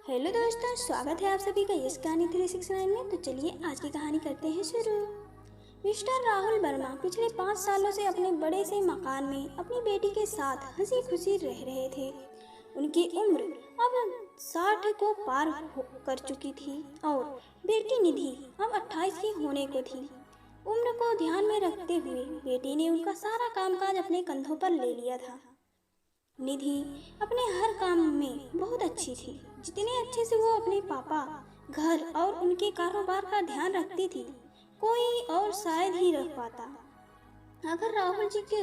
Hello दोस्तों, स्वागत है आप सभी का इस कहानी 369 में। तो चलिए आज की कहानी करते हैं शुरू। मिस्टर राहुल वर्मा पिछले 5 सालों से अपने बड़े से मकान में अपनी बेटी के साथ हंसी खुशी रह रहे थे। उनकी उम्र अब 60 को पार कर चुकी थी और बेटी निधि अब 28 की होने को थी। उम्र को ध्यान में रखते हुए बेटी ने उनका सारा कामकाज अपने कंधों पर ले लिया था। निधि अपने हर काम में बहुत अच्छी थी। जितने अच्छे से वो अपने पापा, घर और उनके कारोबार का ध्यान रखती थी, कोई और शायद ही रख पाता। अगर राहुल जी के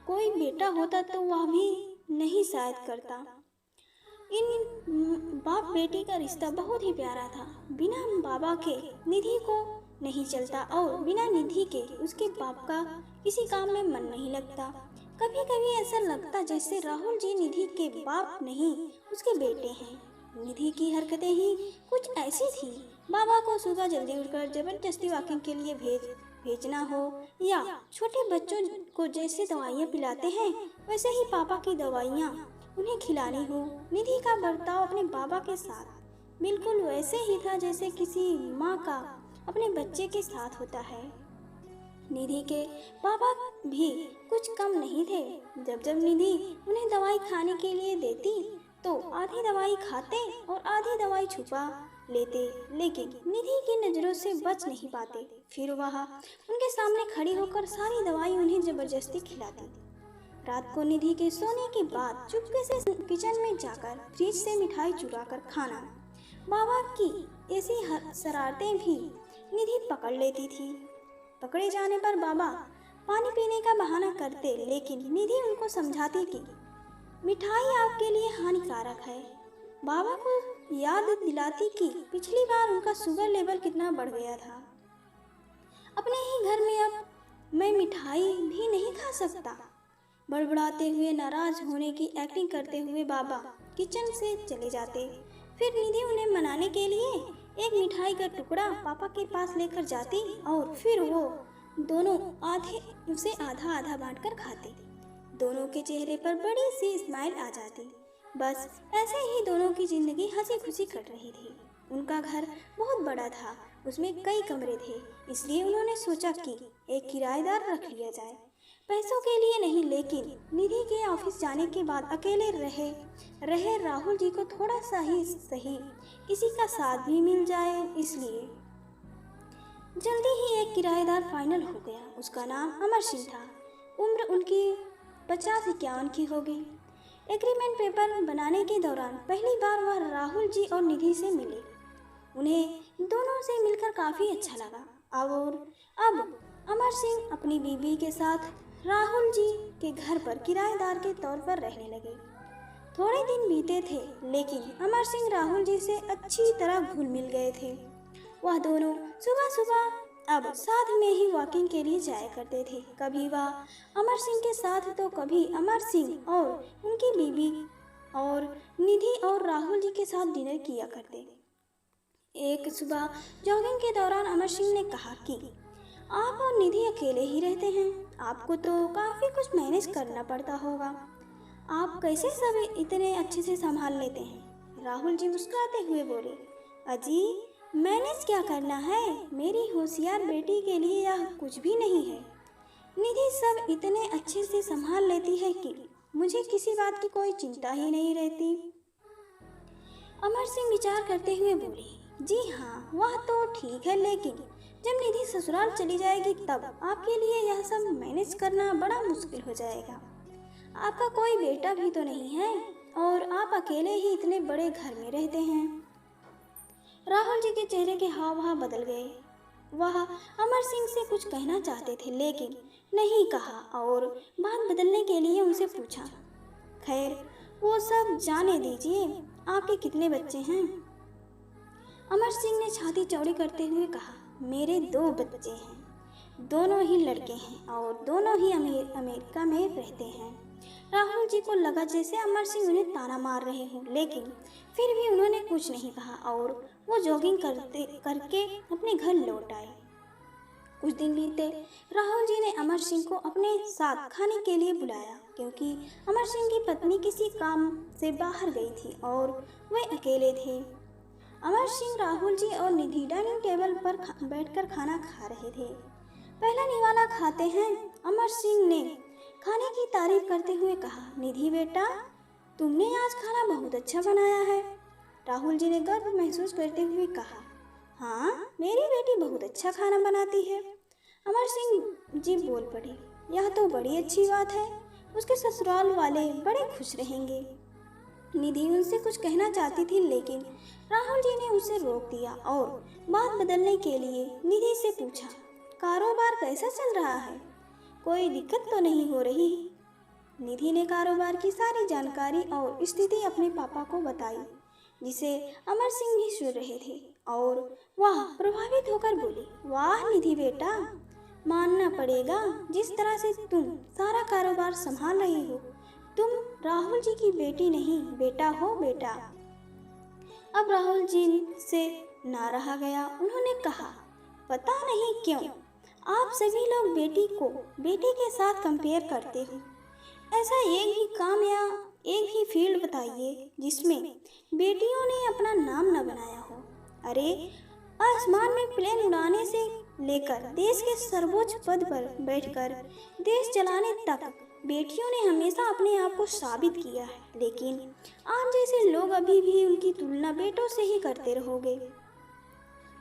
कोई बेटा होता तो वह भी नहीं शायद करता। इन बाप बेटी का रिश्ता बहुत ही प्यारा था। बिना बाबा के निधि को नहीं चलता और बिना निधि के उसके बाप का किसी काम में मन नहीं लगता। कभी कभी ऐसा लगता जैसे राहुल जी निधि के बाप नहीं, उसके बेटे हैं। निधि की हरकतें ही कुछ ऐसी थी। बाबा को सुबह जल्दी उठकर जबरदस्ती वॉकिंग के लिए भेजना हो, या छोटे बच्चों को जैसे दवाइयाँ पिलाते हैं वैसे ही पापा की दवाइयाँ उन्हें खिलानी हो। निधि का बर्ताव अपने बाबा के साथ बिल्कुल वैसे ही था जैसे किसी माँ का अपने बच्चे के साथ होता है। निधि के पापा भी कुछ कम नहीं थे। जब निधि उन्हें दवाई खाने के लिए देती तो आधी दवाई खाते और आधी दवाई छुपा लेते, लेकिन निधि की नज़रों से बच नहीं पाते। फिर वह उनके सामने खड़ी होकर सारी दवाई उन्हें जबरदस्ती खिलाती। रात को निधि के सोने के बाद चुपके से किचन में जाकर फ्रिज से मिठाई चुरा कर खाना। बाबा की ऐसी शरारतें भी निधि पकड़ लेती थी। पकड़े जाने पर बाबा पानी पीने का बहाना करते, लेकिन निधि उनको समझाती कि मिठाई आपके लिए हानिकारक है। बाबा को याद दिलाती कि पिछली बार उनका शुगर लेवल कितना बढ़ गया था। अपने ही घर में अब मैं मिठाई भी नहीं खा सकता। बड़बड़ाते हुए नाराज होने की एक्टिंग करते हुए बाबा किचन से चले जाते। फिर निधि उन्हें मनाने के लिए एक मिठाई का टुकड़ा पापा के पास लेकर जाती और फिर वो दोनों उसे आधा आधा बांटकर खाते। दोनों के चेहरे पर बड़ी सी स्माइल आ जाती। बस ऐसे ही दोनों की जिंदगी हंसी खुशी कट रही थी। उनका घर बहुत बड़ा था, उसमें कई कमरे थे, इसलिए उन्होंने सोचा कि एक किराएदार रख लिया जाए। पैसों के लिए नहीं, लेकिन निधि के ऑफिस जाने के बाद अकेले रहे राहुल जी को थोड़ा सा ही सही किसी का साथ भी मिल जाए, इसलिए जल्दी ही एक किराएदार फाइनल हो गया। उसका नाम अमर सिंह था। उम्र उनकी 50-51 की होगी। एग्रीमेंट पेपर बनाने के दौरान पहली बार वह राहुल जी और निधि से मिले। उन्हें दोनों से मिलकर काफ़ी अच्छा लगा। अब अमर सिंह अपनी बीवी के साथ राहुल जी के घर पर किराएदार के तौर पर रहने लगे। थोड़े दिन बीते थे, लेकिन अमर सिंह राहुल जी से अच्छी तरह घुल मिल गए थे। वह दोनों सुबह सुबह अब साथ में ही वॉकिंग के लिए जाया करते थे। कभी वह अमर सिंह के साथ तो कभी अमर सिंह और उनकी बीवी और निधि और राहुल जी के साथ डिनर किया करते। एक सुबह जॉगिंग के दौरान अमर सिंह ने कहा कि आप और निधि अकेले ही रहते हैं, आपको तो काफ़ी कुछ मैनेज करना पड़ता होगा। आप कैसे सब इतने अच्छे से संभाल लेते हैं? राहुल जी मुस्कुराते हुए बोले, अजी मैनेज क्या करना है, मेरी होशियार बेटी के लिए यह कुछ भी नहीं है। निधि सब इतने अच्छे से संभाल लेती है कि मुझे किसी बात की कोई चिंता ही नहीं रहती। अमर सिंह विचार करते हुए बोले, जी हाँ वह तो ठीक है, लेकिन जब निधि ससुराल चली जाएगी तब आपके लिए यह सब मैनेज करना बड़ा मुश्किल हो जाएगा। आपका कोई बेटा भी तो नहीं है और आप अकेले ही इतने बड़े घर में रहते हैं। राहुल जी के चेहरे के हाव भाव बदल गए। वह अमर सिंह से कुछ कहना चाहते थे, लेकिन नहीं कहा और बात बदलने के लिए उनसे पूछा, खैर वो सब जाने दीजिए, आपके कितने बच्चे हैं? अमर सिंह ने छाती चौड़ी करते हुए कहा, मेरे 2 बच्चे हैं, दोनों ही लड़के हैं और दोनों ही अमेरिका में रहते हैं। राहुल जी को लगा जैसे अमर सिंह उन्हें ताना मार रहे हों, लेकिन फिर भी उन्होंने कुछ नहीं कहा और वो जॉगिंग करके अपने घर लौट आए। कुछ दिन बीते। राहुल जी ने अमर सिंह को अपने साथ खाने के लिए बुलाया, क्योंकि अमर सिंह की पत्नी किसी काम से बाहर गई थी और वे अकेले थे। अमर सिंह, राहुल जी और निधि डाइनिंग टेबल पर बैठकर खाना खा रहे थे। पहला निवाला खाते हैं अमर सिंह ने खाने की तारीफ करते हुए कहा, निधि बेटा, तुमने आज खाना बहुत अच्छा बनाया है। राहुल जी ने गर्व महसूस करते हुए कहा, हाँ, मेरी बेटी बहुत अच्छा खाना बनाती है। अमर सिंह जी बोल पड़े, यह तो बड़ी अच्छी बात है, उसके ससुराल वाले बड़े खुश रहेंगे। निधि उनसे कुछ कहना चाहती थी, लेकिन राहुल जी ने उसे रोक दिया और बात बदलने के लिए निधि से पूछा, कारोबार कैसा चल रहा है? कोई दिक्कत तो नहीं हो रही? निधि ने कारोबार की सारी जानकारी और स्थिति अपने पापा को बताई, जिसे अमर सिंह भी सुन रहे थे और वह प्रभावित होकर बोली, वाह निधि बेटा, मानना पड़ेगा, जिस तरह से तुम सारा कारोबार संभाल रही हो, तुम राहुल जी की बेटी नहीं, बेटा हो बेटा। अब राहुल जी से ना रहा गया। उन्होंने कहा, पता नहीं क्यों आप सभी लोग बेटी को बेटे के साथ कंपेयर करते हो। ऐसा एक ही काम या एक ही फील्ड बताइए जिसमें बेटियों ने अपना नाम न बनाया हो। अरे, आसमान में प्लेन उड़ाने से लेकर देश के सर्वोच्च पद पर बैठकर देश चलाने तक बेटियों ने हमेशा अपने आप को साबित किया है, लेकिन आप जैसे लोग अभी भी उनकी तुलना बेटों से ही करते रहोगे।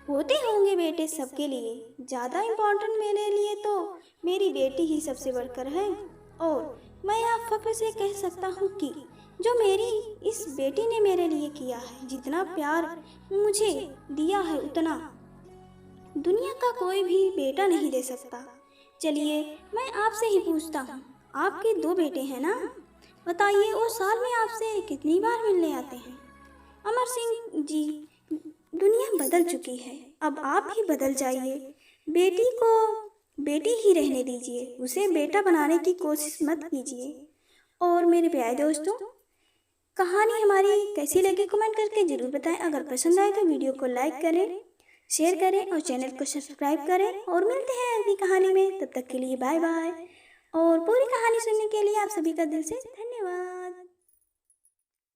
होते होंगे बेटे सबके लिए, ज़्यादा इम्पोर्टेंट मेरे लिए तो मेरी बेटी ही सबसे बढ़कर है, और मैं यह फख्र से कह सकता हूँ कि जो मेरी इस बेटी ने मेरे लिए किया है, जितना प्यार मुझे दिया है, उतना दुनिया का कोई भी बेटा नहीं दे सकता। चलिए, मैं आपसे ही पूछता हूँ, आपके 2 बेटे हैं ना? बताइए, वो साल में आपसे कितनी बार मिलने आते हैं? अमर सिंह जी, दुनिया बदल चुकी है, अब आप ही बदल जाइए। बेटी को बेटी ही रहने दीजिए, उसे बेटा बनाने की कोशिश मत कीजिए। और मेरे प्यारे दोस्तों, कहानी हमारी कैसी लगी कमेंट करके ज़रूर बताएं। अगर पसंद आए तो वीडियो को लाइक करें, शेयर करें और चैनल को सब्सक्राइब करें। और मिलते हैं अगली कहानी में, तब तक के लिए बाय बाय। और पूरी कहानी सुनने के लिए आप सभी का दिल से धन्यवाद।